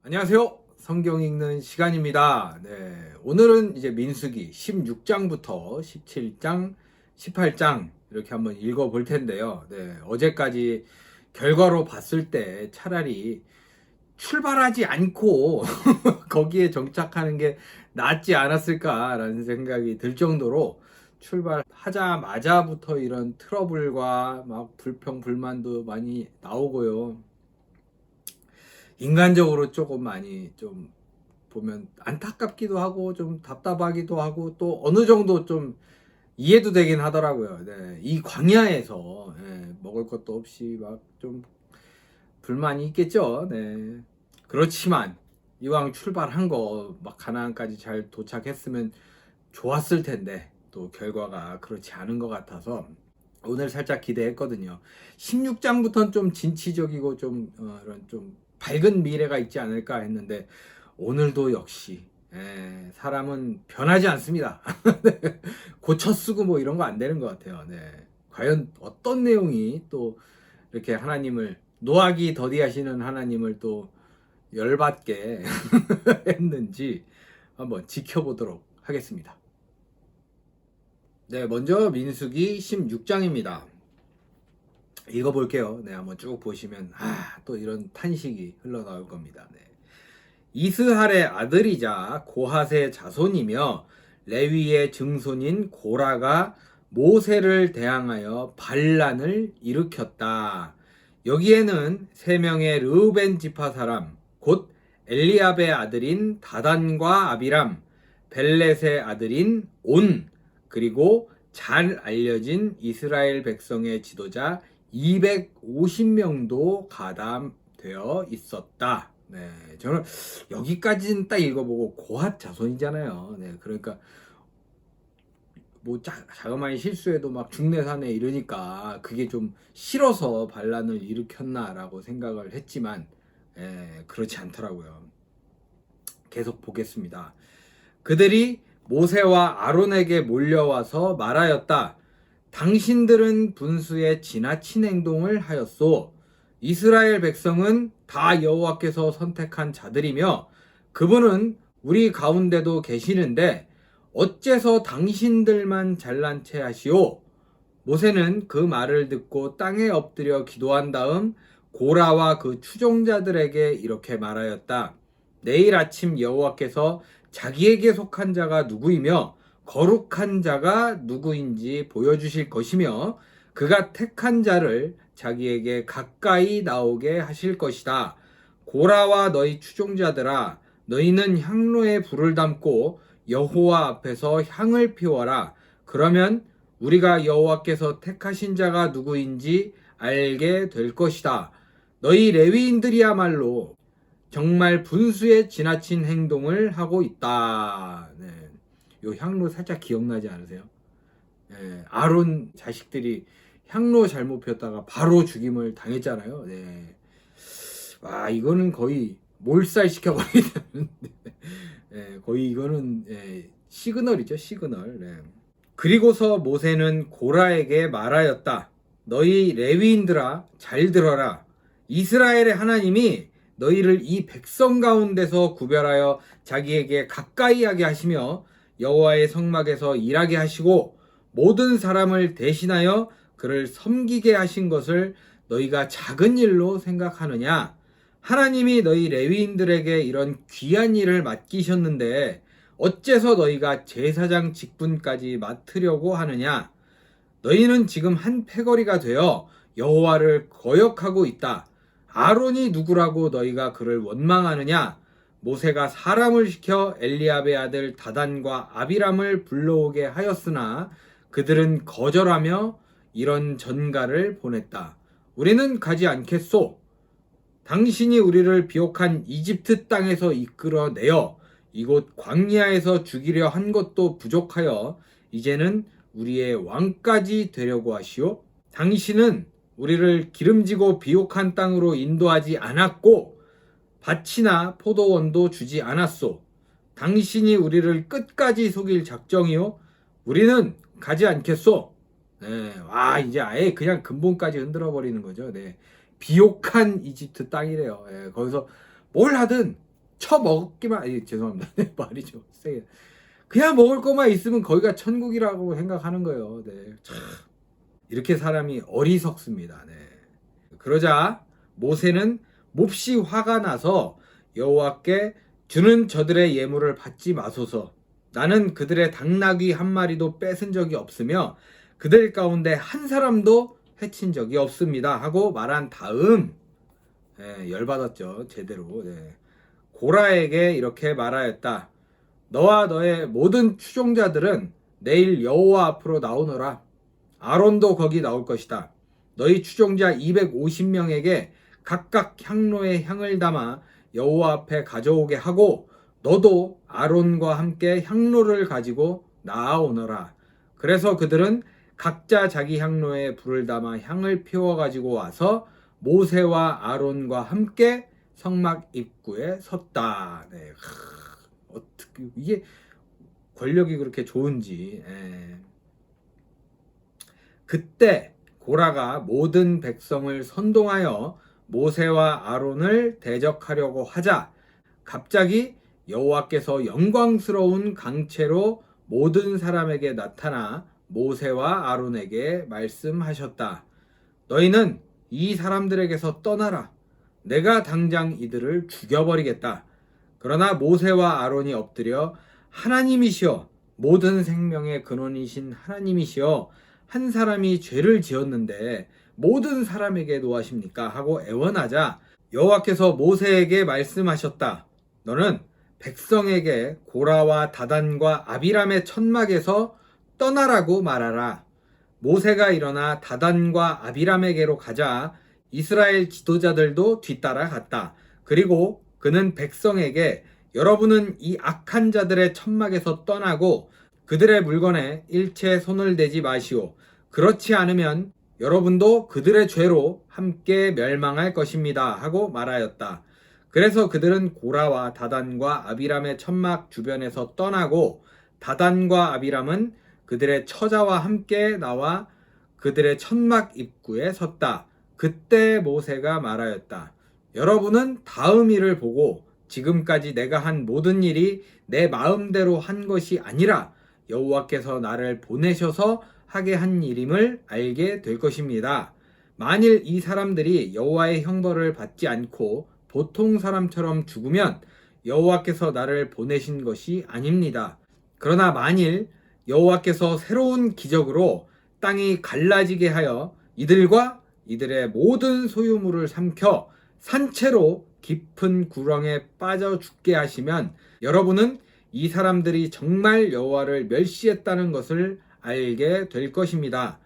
안녕하세요. 성경 읽는 시간입니다. 네, 오늘은 이제 민수기 16장부터 17장, 18장 이렇게 한번 읽어 볼 텐데요. 네, 어제까지 결과로 봤을 때 차라리 출발하지 않고 거기에 정착하는 게 낫지 않았을까라는 생각이 들 정도로 출발하자마자부터 이런 트러블과 막 불평, 불만도 많이 나오고요. 인간적으로 조금 많이 좀 보면 안타깝기도 하고 좀 답답하기도 하고 또 어느 정도 좀 이해도 되긴 하더라고요. 네. 이 광야에서 먹을 것도 없이 막 좀 불만이 있겠죠. 네. 그렇지만 이왕 출발한 거 막 가나안까지 잘 도착했으면 좋았을 텐데 또 결과가 그렇지 않은 것 같아서 오늘 살짝 기대했거든요. 16장부터는 좀 진취적이고 좀 이런 좀 밝은 미래가 있지 않을까 했는데 오늘도 역시 사람은 변하지 않습니다. 고쳐 쓰고 뭐 이런 거 안 되는 것 같아요. 네. 과연 어떤 내용이 또 이렇게 하나님을 노하기 더디하시는 하나님을 또 열받게 했는지 한번 지켜보도록 하겠습니다. 네, 먼저 민수기 16장입니다. 읽어볼게요. 네, 한번 쭉 보시면 또 이런 탄식이 흘러나올 겁니다. 네. 이스할의 아들이자 고핫의 자손이며 레위의 증손인 고라가 모세를 대항하여 반란을 일으켰다. 여기에는 세 명의 르우벤 지파 사람 곧 엘리압의 아들인 다단과 아비람, 벨렛의 아들인 온, 그리고 잘 알려진 이스라엘 백성의 지도자 250명도 가담되어 있었다. 네, 저는 여기까지는 딱 읽어보고 고핫 자손이잖아요. 네, 그러니까 뭐 자그마한 실수해도 막 중내산에 이러니까 그게 좀 싫어서 반란을 일으켰나라고 생각을 했지만 그렇지 않더라고요. 계속 보겠습니다. 그들이 모세와 아론에게 몰려와서 말하였다. 당신들은 분수에 지나친 행동을 하였소. 이스라엘 백성은 다 여호와께서 선택한 자들이며 그분은 우리 가운데도 계시는데 어째서 당신들만 잘난 체 하시오? 모세는 그 말을 듣고 땅에 엎드려 기도한 다음 고라와 그 추종자들에게 이렇게 말하였다. 내일 아침 여호와께서 자기에게 속한 자가 누구이며 거룩한 자가 누구인지 보여주실 것이며 그가 택한 자를 자기에게 가까이 나오게 하실 것이다. 고라와 너희 추종자들아, 너희는 향로에 불을 담고 여호와 앞에서 향을 피워라. 그러면 우리가 여호와께서 택하신 자가 누구인지 알게 될 것이다. 너희 레위인들이야말로 정말 분수에 지나친 행동을 하고 있다. 네. 요 향로 살짝 기억나지 않으세요? 아론 자식들이 향로 잘못 폈다가 바로 죽임을 당했잖아요. 네. 와, 이거는 거의 몰살시켜버리는 거의 이거는 시그널이죠, 시그널. 네. 그리고서 모세는 고라에게 말하였다. 너희 레위인들아, 잘 들어라. 이스라엘의 하나님이 너희를 이 백성 가운데서 구별하여 자기에게 가까이 하게 하시며 여호와의 성막에서 일하게 하시고 모든 사람을 대신하여 그를 섬기게 하신 것을 너희가 작은 일로 생각하느냐? 하나님이 너희 레위인들에게 이런 귀한 일을 맡기셨는데 어째서 너희가 제사장 직분까지 맡으려고 하느냐? 너희는 지금 한 패거리가 되어 여호와를 거역하고 있다. 아론이 누구라고 너희가 그를 원망하느냐? 모세가 사람을 시켜 엘리압의 아들 다단과 아비람을 불러오게 하였으나 그들은 거절하며 이런 전가를 보냈다. 우리는 가지 않겠소. 당신이 우리를 비옥한 이집트 땅에서 이끌어내어 이곳 광야에서 죽이려 한 것도 부족하여 이제는 우리의 왕까지 되려고 하시오. 당신은 우리를 기름지고 비옥한 땅으로 인도하지 않았고 밭이나 포도원도 주지 않았소. 당신이 우리를 끝까지 속일 작정이요. 우리는 가지 않겠소. 네, 와 이제 아예 그냥 근본까지 흔들어 버리는 거죠. 네, 비옥한 이집트 땅이래요. 거기서 뭘 하든 처먹기만 죄송합니다. 네, 말이 좀 세게. 그냥 먹을 것만 있으면 거기가 천국이라고 생각하는 거예요. 네. 참. 이렇게 사람이 어리석습니다. 네. 그러자 모세는 몹시 화가 나서 여호와께 주는 저들의 예물을 받지 마소서. 나는 그들의 당나귀 한 마리도 뺏은 적이 없으며 그들 가운데 한 사람도 해친 적이 없습니다. 하고 말한 다음 열받았죠. 제대로. 고라에게 이렇게 말하였다. 너와 너의 모든 추종자들은 내일 여호와 앞으로 나오너라. 아론도 거기 나올 것이다. 너희 추종자 250명에게 각각 향로에 향을 담아 여호와 앞에 가져오게 하고 너도 아론과 함께 향로를 가지고 나아오너라. 그래서 그들은 각자 자기 향로에 불을 담아 향을 피워 가지고 와서 모세와 아론과 함께 성막 입구에 섰다. 네. 어떻게 이게 권력이 그렇게 좋은지. 그때 고라가 모든 백성을 선동하여 모세와 아론을 대적하려고 하자 갑자기 여호와께서 영광스러운 강체로 모든 사람에게 나타나 모세와 아론에게 말씀하셨다. 너희는 이 사람들에게서 떠나라. 내가 당장 이들을 죽여버리겠다. 그러나 모세와 아론이 엎드려 하나님이시여 모든 생명의 근원이신 하나님이시여 한 사람이 죄를 지었는데 모든 사람에게 노하십니까? 하고 애원하자 여호와께서 모세에게 말씀하셨다. 너는 백성에게 고라와 다단과 아비람의 천막에서 떠나라고 말하라. 모세가 일어나 다단과 아비람에게로 가자 이스라엘 지도자들도 뒤따라 갔다. 그리고 그는 백성에게 여러분은 이 악한 자들의 천막에서 떠나고 그들의 물건에 일체 손을 대지 마시오. 그렇지 않으면 여러분도 그들의 죄로 함께 멸망할 것입니다. 하고 말하였다. 그래서 그들은 고라와 다단과 아비람의 천막 주변에서 떠나고 다단과 아비람은 그들의 처자와 함께 나와 그들의 천막 입구에 섰다. 그때 모세가 말하였다. 여러분은 다음 일을 보고 지금까지 내가 한 모든 일이 내 마음대로 한 것이 아니라 여호와께서 나를 보내셔서 하게 한 일임을 알게 될 것입니다. 만일 이 사람들이 여호와의 형벌을 받지 않고 보통 사람처럼 죽으면 여호와께서 나를 보내신 것이 아닙니다. 그러나 만일 여호와께서 새로운 기적으로 땅이 갈라지게 하여 이들과 이들의 모든 소유물을 삼켜 산채로 깊은 구렁에 빠져 죽게 하시면 여러분은 이 사람들이 정말 여호와를 멸시했다는 것을 알게 될 것입니다.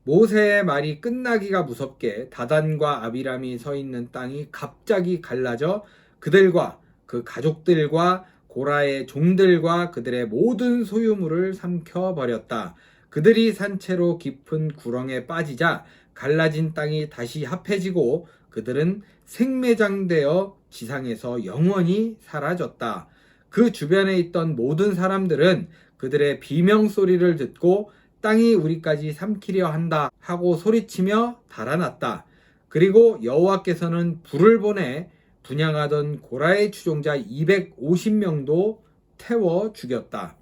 모세의 말이 끝나기가 무섭게 다단과 아비람이 서 있는 땅이 갑자기 갈라져 그들과 그 가족들과 고라의 종들과 그들의 모든 소유물을 삼켜버렸다. 그들이 산채로 깊은 구렁에 빠지자 갈라진 땅이 다시 합해지고 그들은 생매장되어 지상에서 영원히 사라졌다. 그 주변에 있던 모든 사람들은 그들의 비명 소리를 듣고 땅이 우리까지 삼키려 한다 하고 소리치며 달아났다. 그리고 여호와께서는 불을 보내 분향하던 고라의 추종자 250명도 태워 죽였다.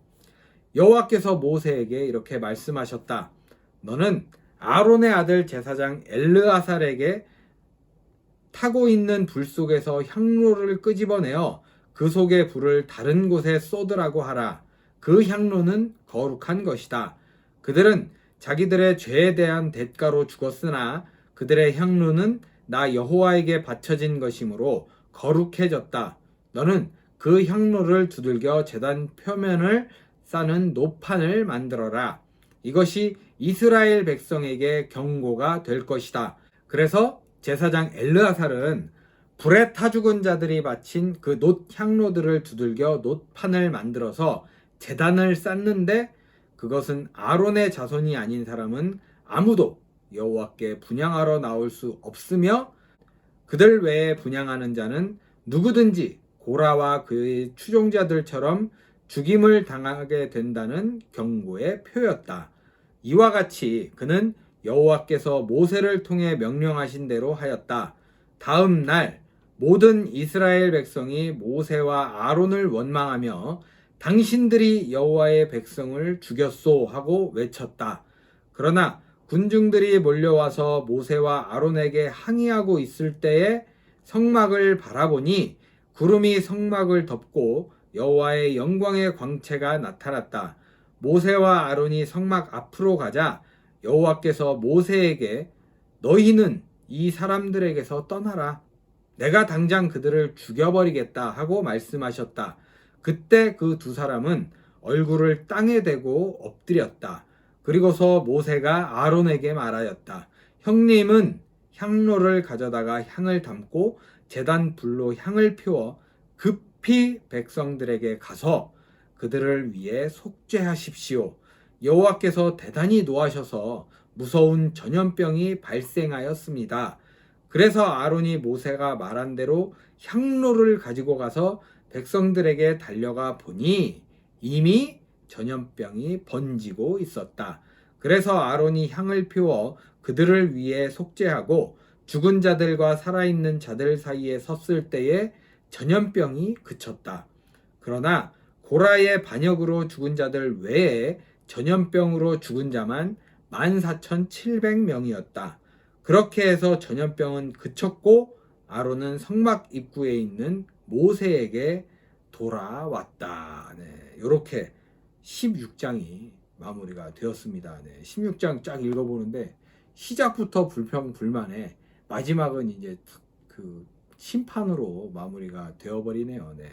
여호와께서 모세에게 이렇게 말씀하셨다. 너는 아론의 아들 제사장 엘르아살에게 타고 있는 불 속에서 향로를 끄집어내어 그 속의 불을 다른 곳에 쏟으라고 하라. 그 향로는 거룩한 것이다. 그들은 자기들의 죄에 대한 대가로 죽었으나 그들의 향로는 나 여호와에게 바쳐진 것이므로 거룩해졌다. 너는 그 향로를 두들겨 제단 표면을 싸는 노판을 만들어라. 이것이 이스라엘 백성에게 경고가 될 것이다. 그래서 제사장 엘르아살은 불에 타 죽은 자들이 바친 그 놋 향로들을 두들겨 놋판을 만들어서 제단을 쌓는데 그것은 아론의 자손이 아닌 사람은 아무도 여호와께 분향하러 나올 수 없으며 그들 외에 분향하는 자는 누구든지 고라와 그의 추종자들처럼 죽임을 당하게 된다는 경고의 표였다. 이와 같이 그는 여호와께서 모세를 통해 명령하신 대로 하였다. 다음 날 모든 이스라엘 백성이 모세와 아론을 원망하며 당신들이 여호와의 백성을 죽였소 하고 외쳤다. 그러나 군중들이 몰려와서 모세와 아론에게 항의하고 있을 때에 성막을 바라보니 구름이 성막을 덮고 여호와의 영광의 광채가 나타났다. 모세와 아론이 성막 앞으로 가자 여호와께서 모세에게 너희는 이 사람들에게서 떠나라. 내가 당장 그들을 죽여버리겠다 하고 말씀하셨다. 그때 그 두 사람은 얼굴을 땅에 대고 엎드렸다. 그리고서 모세가 아론에게 말하였다. 형님은 향로를 가져다가 향을 담고 제단 불로 향을 피워 급히 백성들에게 가서 그들을 위해 속죄하십시오. 여호와께서 대단히 노하셔서 무서운 전염병이 발생하였습니다. 그래서 아론이 모세가 말한 대로 향로를 가지고 가서 백성들에게 달려가 보니 이미 전염병이 번지고 있었다. 그래서 아론이 향을 피워 그들을 위해 속죄하고 죽은 자들과 살아있는 자들 사이에 섰을 때에 전염병이 그쳤다. 그러나 고라의 반역으로 죽은 자들 외에 전염병으로 죽은 자만 14,700명이었다. 그렇게 해서 전염병은 그쳤고 아론은 성막 입구에 있는 모세에게 돌아왔다. 네, 이렇게 16장이 마무리가 되었습니다. 네, 16장 쫙 읽어보는데 시작부터 불평불만에 마지막은 이제 그 심판으로 마무리가 되어버리네요. 네.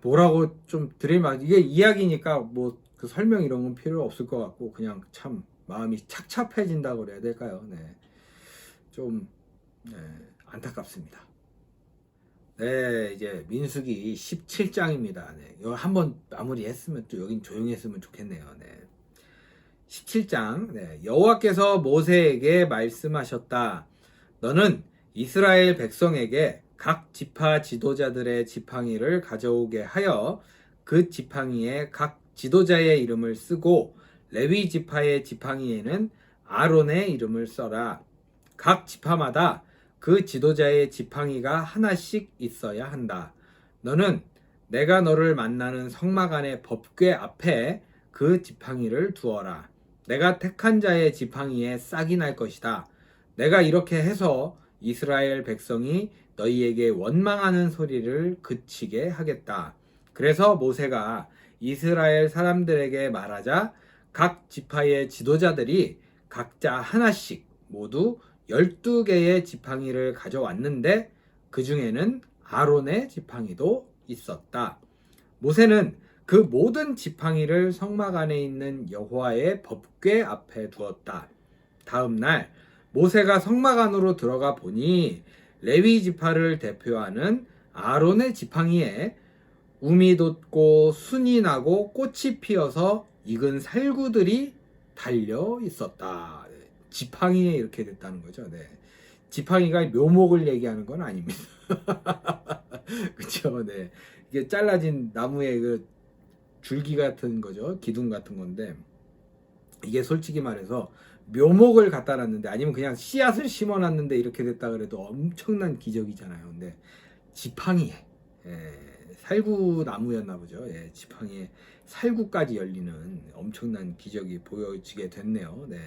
뭐라고 좀 드리면 이게 이야기니까 뭐 그 설명 이런 건 필요 없을 것 같고 그냥 참 마음이 착잡해진다고 그래야 될까요? 네. 좀 네, 안타깝습니다. 네, 이제 민수기 17장입니다. 네, 이거 한번 마무리했으면 또 여긴 조용했으면 좋겠네요. 네. 17장. 네, 여호와께서 모세에게 말씀하셨다. 너는 이스라엘 백성에게 각 지파 지도자들의 지팡이를 가져오게 하여 그 지팡이에 각 지도자의 이름을 쓰고 레위 지파의 지팡이에는 아론의 이름을 써라. 각 지파마다 그 지도자의 지팡이가 하나씩 있어야 한다. 너는 내가 너를 만나는 성막 안의 법궤 앞에 그 지팡이를 두어라. 내가 택한 자의 지팡이에 싹이 날 것이다. 내가 이렇게 해서 이스라엘 백성이 너희에게 원망하는 소리를 그치게 하겠다. 그래서 모세가 이스라엘 사람들에게 말하자 각 지파의 지도자들이 각자 하나씩 모두 12개의 지팡이를 가져왔는데 그 중에는 아론의 지팡이도 있었다. 모세는 그 모든 지팡이를 성막 안에 있는 여호와의 법궤 앞에 두었다. 다음 날 모세가 성막 안으로 들어가 보니 레위 지파를 대표하는 아론의 지팡이에 움이 돋고 순이 나고 꽃이 피어서 익은 살구들이 달려 있었다. 지팡이에 이렇게 됐다는 거죠. 네. 지팡이가 묘목을 얘기하는 건 아닙니다. 그렇죠. 네. 이게 잘라진 나무의 그 줄기 같은 거죠. 기둥 같은 건데 이게 솔직히 말해서 묘목을 갖다 놨는데 아니면 그냥 씨앗을 심어 놨는데 이렇게 됐다 그래도 엄청난 기적이잖아요. 근데 지팡이에 살구 나무였나 보죠. 예, 지팡이에 살구까지 열리는 엄청난 기적이 보여지게 됐네요. 네.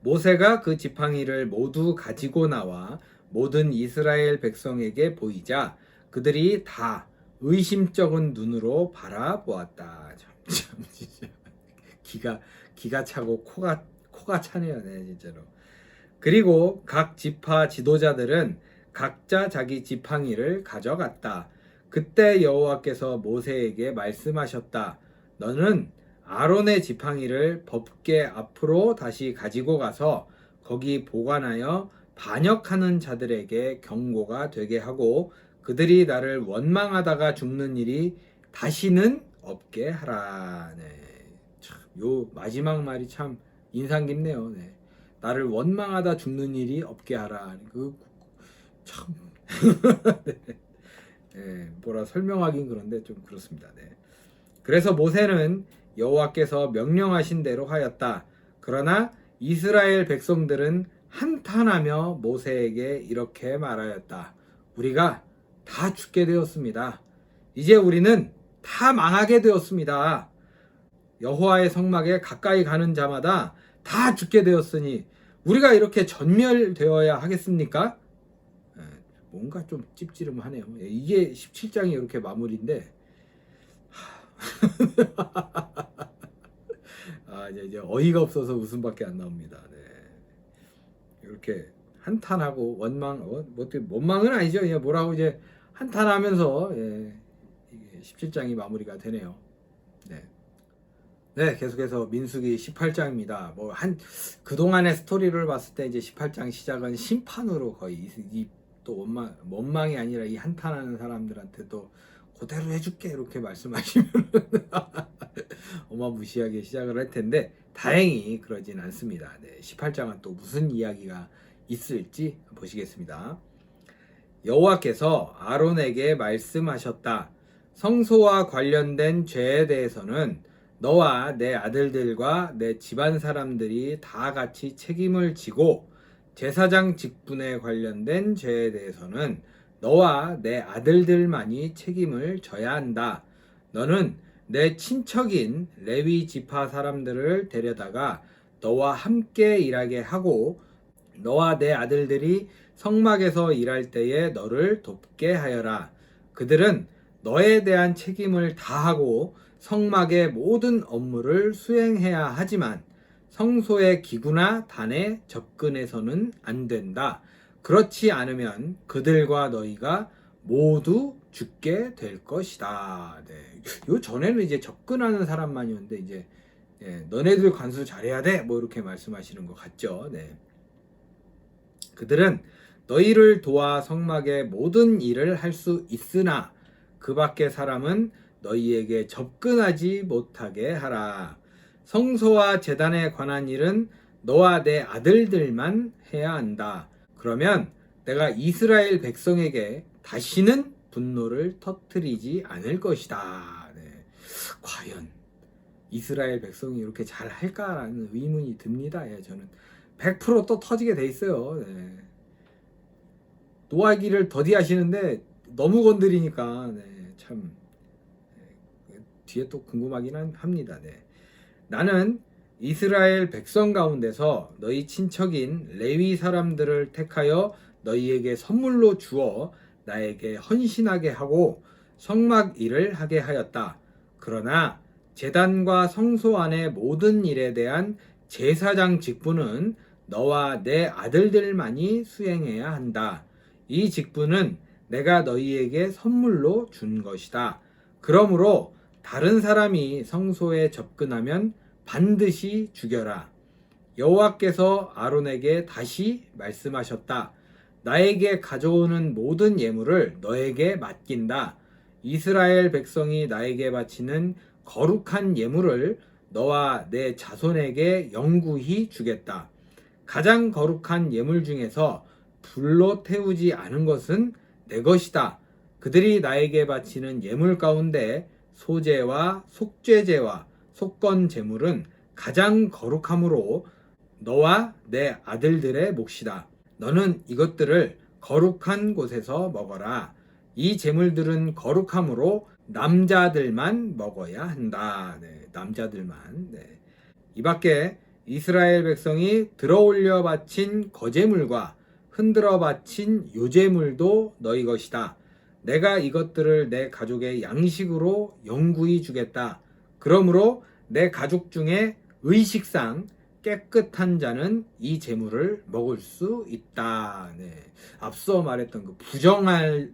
모세가 그 지팡이를 모두 가지고 나와 모든 이스라엘 백성에게 보이자 그들이 다 의심쩍은 눈으로 바라보았다. 참 진짜 기가 차고 코가 차네요, 네, 진짜로. 그리고 각 지파 지도자들은 각자 자기 지팡이를 가져갔다. 그때 여호와께서 모세에게 말씀하셨다. 너는 아론의 지팡이를 법궤 앞으로 다시 가지고 가서 거기 보관하여 반역하는 자들에게 경고가 되게 하고 그들이 나를 원망하다가 죽는 일이 다시는 없게 하라. 네. 참, 요 마지막 말이 참 인상 깊네요. 네. 나를 원망하다 죽는 일이 없게 하라. 참 네. 네. 뭐라 설명하긴 그런데 좀 그렇습니다. 네. 그래서 모세는 여호와께서 명령하신 대로 하였다. 그러나 이스라엘 백성들은 한탄하며 모세에게 이렇게 말하였다. 우리가 다 죽게 되었습니다. 이제 우리는 다 망하게 되었습니다. 여호와의 성막에 가까이 가는 자마다 다 죽게 되었으니 우리가 이렇게 전멸되어야 하겠습니까? 뭔가 좀 찝찝하네요. 이게 17장이 이렇게 마무리인데 이제 어이가 없어서 웃음밖에 안 나옵니다. 네. 이렇게 한탄하고 원망은 아니죠. 그냥 뭐라고 이제 한탄하면서 이게 17장이 마무리가 되네요. 네, 계속해서 민수기 18장입니다. 그동안의 스토리를 봤을 때 이제 18장 시작은 심판으로 거의 또 원망이 아니라 이 한탄하는 사람들한테 또 그대로 해줄게 이렇게 말씀하시면 어마무시하게 시작을 할 텐데 다행히 그러진 않습니다. 18장은 또 무슨 이야기가 있을지 보시겠습니다. 여호와께서 아론에게 말씀하셨다. 성소와 관련된 죄에 대해서는 너와 내 아들들과 내 집안 사람들이 다 같이 책임을 지고 제사장 직분에 관련된 죄에 대해서는 너와 내 아들들만이 책임을 져야 한다. 너는 내 친척인 레위 지파 사람들을 데려다가 너와 함께 일하게 하고 너와 내 아들들이 성막에서 일할 때에 너를 돕게 하여라. 그들은 너에 대한 책임을 다하고 성막의 모든 업무를 수행해야 하지만 성소의 기구나 단에 접근해서는 안 된다. 그렇지 않으면 그들과 너희가 모두 죽게 될 것이다. 요 전에는 이제 접근하는 사람만이었는데 이제 너네들 관수 잘해야 돼. 뭐 이렇게 말씀하시는 것 같죠. 그들은 너희를 도와 성막의 모든 일을 할 수 있으나 그 밖의 사람은 너희에게 접근하지 못하게 하라. 성소와 제단에 관한 일은 너와 내 아들들만 해야 한다. 그러면 내가 이스라엘 백성에게 다시는 분노를 터뜨리지 않을 것이다. 과연 이스라엘 백성이 이렇게 잘 할까라는 의문이 듭니다. 저는 100%또 터지게 돼 있어요. 노하기를 더디하시는데 너무 건드리니까 참 뒤에 또 궁금하긴 합니다. 나는 이스라엘 백성 가운데서 너희 친척인 레위 사람들을 택하여 너희에게 선물로 주어 나에게 헌신하게 하고 성막 일을 하게 하였다. 그러나 제단과 성소 안의 모든 일에 대한 제사장 직분은 너와 내 아들들만이 수행해야 한다. 이 직분은 내가 너희에게 선물로 준 것이다. 그러므로 다른 사람이 성소에 접근하면 반드시 죽여라. 여호와께서 아론에게 다시 말씀하셨다. 나에게 가져오는 모든 예물을 너에게 맡긴다. 이스라엘 백성이 나에게 바치는 거룩한 예물을 너와 내 자손에게 영구히 주겠다. 가장 거룩한 예물 중에서 불로 태우지 않은 것은 내 것이다. 그들이 나에게 바치는 예물 가운데 소제와 속죄제와 속건 제물은 가장 거룩함으로 너와 내 아들들의 몫이다. 너는 이것들을 거룩한 곳에서 먹어라. 이 제물들은 거룩함으로 남자들만 먹어야 한다. 남자들만. 이 밖에 이스라엘 백성이 들어올려 바친 거제물과 흔들어 바친 요제물도 너희 것이다. 내가 이것들을 내 가족의 양식으로 영구히 주겠다. 그러므로 내 가족 중에 의식상 깨끗한 자는 이 제물을 먹을 수 있다. 앞서 말했던 그 부정할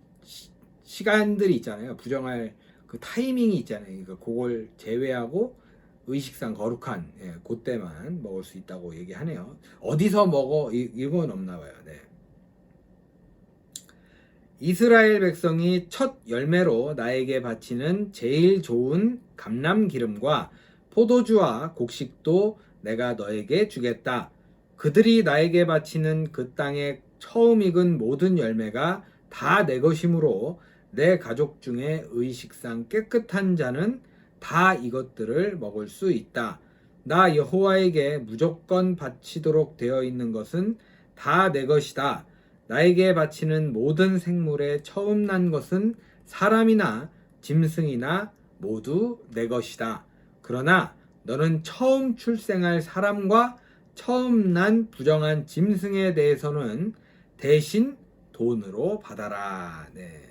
시간들이 있잖아요. 부정할 그 타이밍이 있잖아요. 그러니까 그걸 제외하고 의식상 거룩한 그때만 먹을 수 있다고 얘기하네요. 어디서 먹어 이건 없나 봐요. 이스라엘 백성이 첫 열매로 나에게 바치는 제일 좋은 감람 기름과 포도주와 곡식도 내가 너에게 주겠다. 그들이 나에게 바치는 그 땅에 처음 익은 모든 열매가 다 내 것이므로 내 가족 중에 의식상 깨끗한 자는 다 이것들을 먹을 수 있다. 나 여호와에게 무조건 바치도록 되어 있는 것은 다 내 것이다. 나에게 바치는 모든 생물에 처음 난 것은 사람이나 짐승이나 모두 내 것이다. 그러나 너는 처음 출생할 사람과 처음 난 부정한 짐승에 대해서는 대신 돈으로 받아라. 네.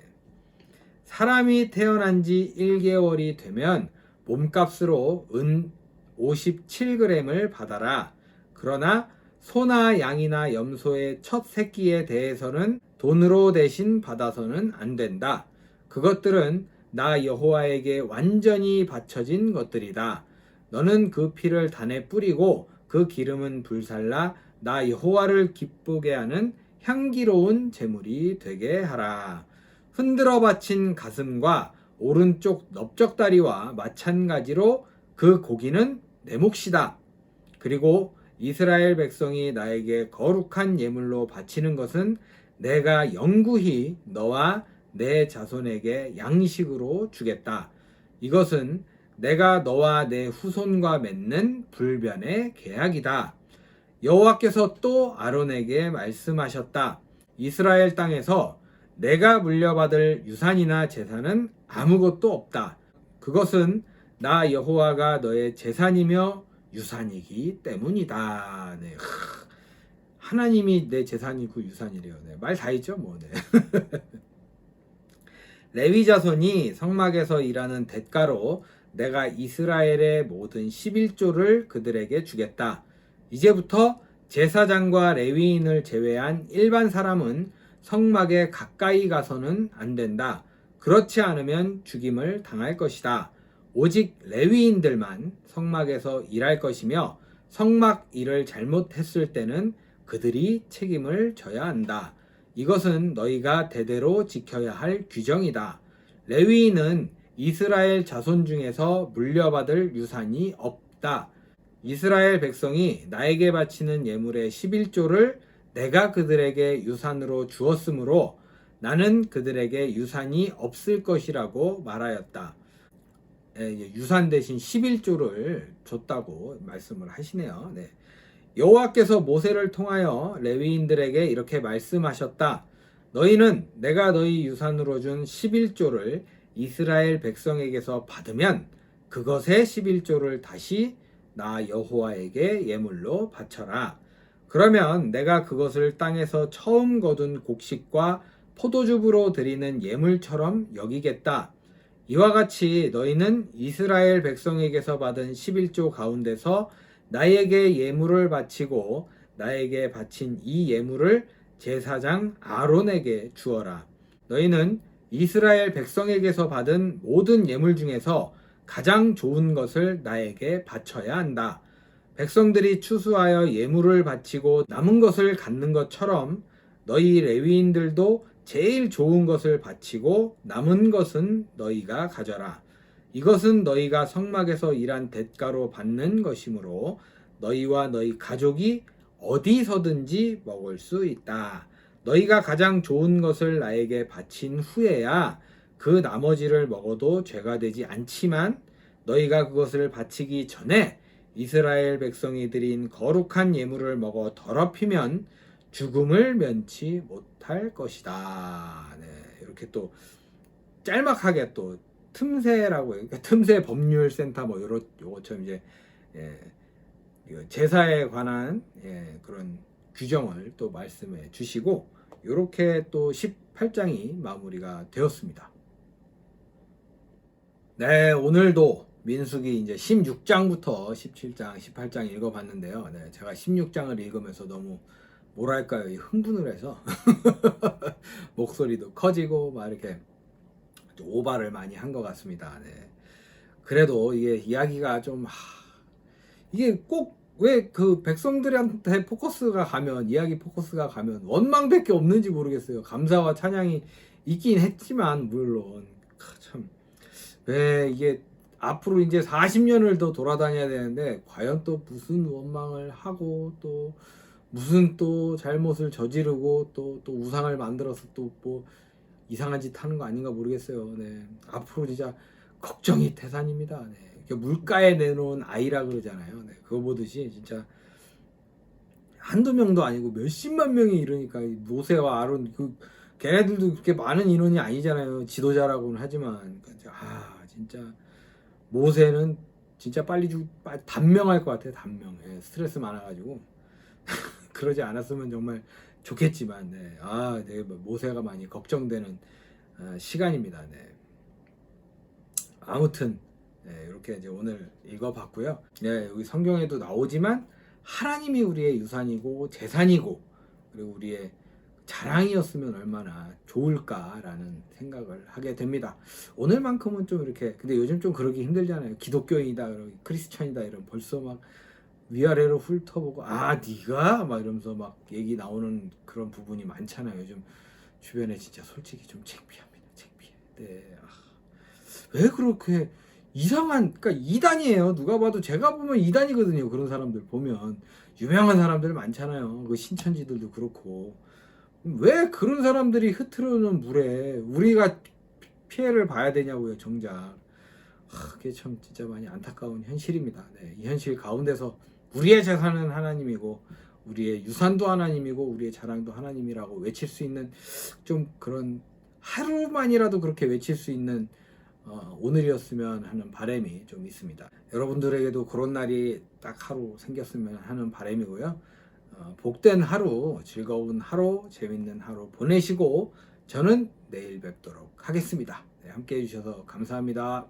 사람이 태어난 지 1개월이 되면 몸값으로 은 57g을 받아라. 그러나 소나 양이나 염소의 첫 새끼에 대해서는 돈으로 대신 받아서는 안 된다. 그것들은 나 여호와에게 완전히 바쳐진 것들이다. 너는 그 피를 단에 뿌리고 그 기름은 불살라 나 여호와를 기쁘게 하는 향기로운 제물이 되게 하라. 흔들어 바친 가슴과 오른쪽 넓적다리와 마찬가지로 그 고기는 내 몫이다. 그리고 이스라엘 백성이 나에게 거룩한 예물로 바치는 것은 내가 영구히 너와 내 자손에게 양식으로 주겠다. 이것은 내가 너와 내 후손과 맺는 불변의 계약이다. 여호와께서 또 아론에게 말씀하셨다. 이스라엘 땅에서 내가 물려받을 유산이나 재산은 아무것도 없다. 그것은 나 여호와가 너의 재산이며 유산이기 때문이다. 네. 하나님이 내 재산이고 유산이래요. 네. 말 다 있죠, 뭐. 네. 레위 자손이 성막에서 일하는 대가로 내가 이스라엘의 모든 11조를 그들에게 주겠다. 이제부터 제사장과 레위인을 제외한 일반 사람은 성막에 가까이 가서는 안 된다. 그렇지 않으면 죽임을 당할 것이다. 오직 레위인들만 성막에서 일할 것이며 성막 일을 잘못했을 때는 그들이 책임을 져야 한다. 이것은 너희가 대대로 지켜야 할 규정이다. 레위인은 이스라엘 자손 중에서 물려받을 유산이 없다. 이스라엘 백성이 나에게 바치는 예물의 11조를 내가 그들에게 유산으로 주었으므로 나는 그들에게 유산이 없을 것이라고 말하였다. 유산 대신 11조를 줬다고 말씀을 하시네요. 네. 여호와께서 모세를 통하여 레위인들에게 이렇게 말씀하셨다. 너희는 내가 너희 유산으로 준 11조를 이스라엘 백성에게서 받으면 그것의 11조를 다시 나 여호와에게 예물로 바쳐라. 그러면 내가 그것을 땅에서 처음 거둔 곡식과 포도즙으로 드리는 예물처럼 여기겠다. 이와 같이 너희는 이스라엘 백성에게서 받은 11조 가운데서 나에게 예물을 바치고 나에게 바친 이 예물을 제사장 아론에게 주어라. 너희는 이스라엘 백성에게서 받은 모든 예물 중에서 가장 좋은 것을 나에게 바쳐야 한다. 백성들이 추수하여 예물을 바치고 남은 것을 갖는 것처럼 너희 레위인들도 제일 좋은 것을 바치고 남은 것은 너희가 가져라. 이것은 너희가 성막에서 일한 대가로 받는 것이므로 너희와 너희 가족이 어디서든지 먹을 수 있다. 너희가 가장 좋은 것을 나에게 바친 후에야 그 나머지를 먹어도 죄가 되지 않지만 너희가 그것을 바치기 전에 이스라엘 백성이 드린 거룩한 예물을 먹어 더럽히면 죽음을 면치 못할 것이다. 네, 이렇게 또 짤막하게 또 틈새라고 해요. 그러니까 틈새 법률센터 뭐 요것처럼 이제 제사에 관한 그런 규정을 또 말씀해 주시고 이렇게 또 18장이 마무리가 되었습니다. 네, 오늘도 민수기 이제 16장부터 17장, 18장 읽어봤는데요. 네, 제가 16장을 읽으면서 너무 뭐랄까요, 흥분을 해서 목소리도 커지고 막 이렇게 오바를 많이 한 것 같습니다. 네. 그래도 이게 이야기가 좀 이게 꼭 왜 그 백성들한테 포커스가 가면 이야기 포커스가 가면 원망밖에 없는지 모르겠어요. 감사와 찬양이 있긴 했지만 물론 참 왜 이게 앞으로 이제 40년을 더 돌아다녀야 되는데 과연 또 무슨 원망을 하고 또 무슨 또 잘못을 저지르고 또 우상을 만들어서 또 뭐 이상한 짓 하는 거 아닌가 모르겠어요. 네. 앞으로 진짜 걱정이 태산입니다. 네. 물가에 내놓은 아이라 그러잖아요. 네, 그거 보듯이 진짜 한두 명도 아니고 몇십만 명이 이러니까 모세와 아론 걔네들도 그렇게 많은 인원이 아니잖아요. 지도자라고는 하지만 진짜 모세는 진짜 빨리 단명할 것 같아요. 단명. 예, 스트레스 많아가지고 그러지 않았으면 정말 좋겠지만 네, 모세가 많이 걱정되는 시간입니다. 네. 아무튼 이렇게 이제 오늘 읽어봤고요. 네, 여기 성경에도 나오지만 하나님이 우리의 유산이고 재산이고 그리고 우리의 자랑이었으면 얼마나 좋을까라는 생각을 하게 됩니다. 오늘만큼은 좀 이렇게 근데 요즘 좀 그러기 힘들잖아요. 기독교인이다, 크리스천이다 이런 벌써 막 위아래로 훑어보고 네가 막 이러면서 막 얘기 나오는 그런 부분이 많잖아요. 요즘 주변에 진짜 솔직히 좀 창피합니다. 창피해. 네. 왜 그렇게 이상한 그러니까 이단이에요. 누가 봐도 제가 보면 이단이거든요. 그런 사람들 보면 유명한 사람들 많잖아요. 그 신천지들도 그렇고 왜 그런 사람들이 흐트러는 물에 우리가 피해를 봐야 되냐고요. 정작 그게 참 진짜 많이 안타까운 현실입니다. 네, 이 현실 가운데서 우리의 재산은 하나님이고 우리의 유산도 하나님이고 우리의 자랑도 하나님이라고 외칠 수 있는 좀 그런 하루만이라도 그렇게 외칠 수 있는 오늘이었으면 하는 바람이 좀 있습니다. 여러분들에게도 그런 날이 딱 하루 생겼으면 하는 바람이고요. 복된 하루, 즐거운 하루, 재밌는 하루 보내시고 저는 내일 뵙도록 하겠습니다. 네, 함께 해주셔서 감사합니다.